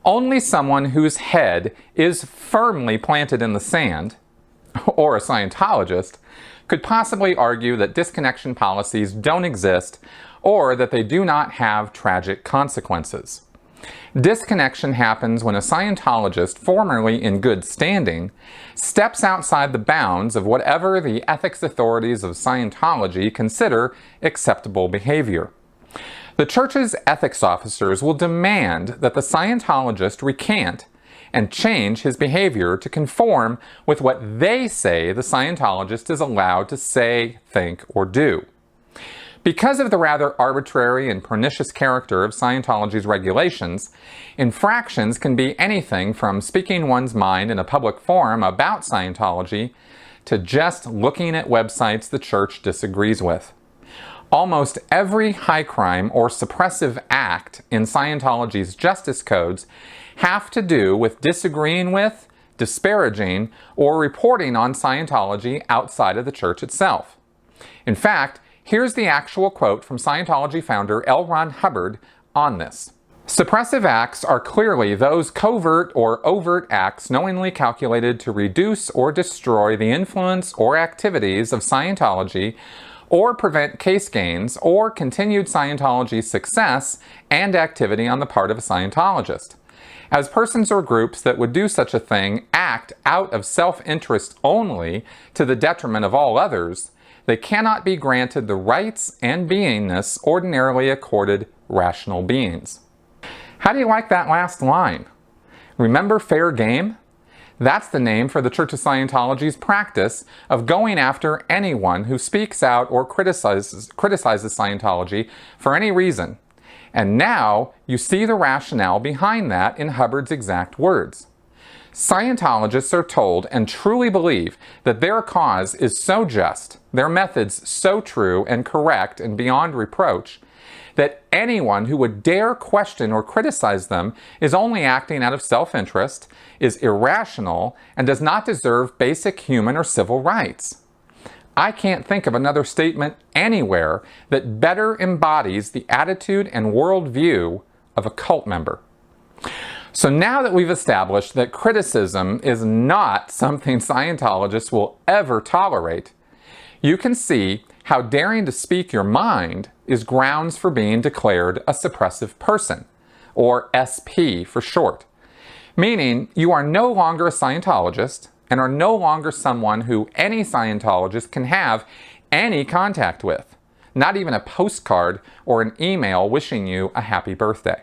Only someone whose head is firmly planted in the sand, or a Scientologist, could possibly argue that disconnection policies don't exist or that they do not have tragic consequences. Disconnection happens when a Scientologist, formerly in good standing, steps outside the bounds of whatever the ethics authorities of Scientology consider acceptable behavior. The church's ethics officers will demand that the Scientologist recant and change his behavior to conform with what they say the Scientologist is allowed to say, think, or do. Because of the rather arbitrary and pernicious character of Scientology's regulations, infractions can be anything from speaking one's mind in a public forum about Scientology to just looking at websites the church disagrees with. Almost every high crime or suppressive act in Scientology's justice codes have to do with disagreeing with, disparaging, or reporting on Scientology outside of the church itself. In fact, here's the actual quote from Scientology founder L. Ron Hubbard on this. Suppressive acts are clearly those covert or overt acts knowingly calculated to reduce or destroy the influence or activities of Scientology or prevent case gains or continued Scientology success and activity on the part of a Scientologist. As persons or groups that would do such a thing act out of self-interest only to the detriment of all others, they cannot be granted the rights and beingness ordinarily accorded rational beings. How do you like that last line? Remember fair game? That's the name for the Church of Scientology's practice of going after anyone who speaks out or criticizes Scientology for any reason. And now you see the rationale behind that in Hubbard's exact words. Scientologists are told and truly believe that their cause is so just, their methods so true and correct and beyond reproach, that anyone who would dare question or criticize them is only acting out of self-interest, is irrational, and does not deserve basic human or civil rights. I can't think of another statement anywhere that better embodies the attitude and worldview of a cult member. So now that we've established that criticism is not something Scientologists will ever tolerate, you can see how daring to speak your mind is grounds for being declared a suppressive person, or SP for short, meaning you are no longer a Scientologist and are no longer someone who any Scientologist can have any contact with, not even a postcard or an email wishing you a happy birthday.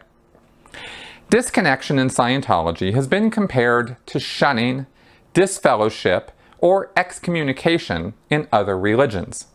Disconnection in Scientology has been compared to shunning, disfellowship, or excommunication in other religions.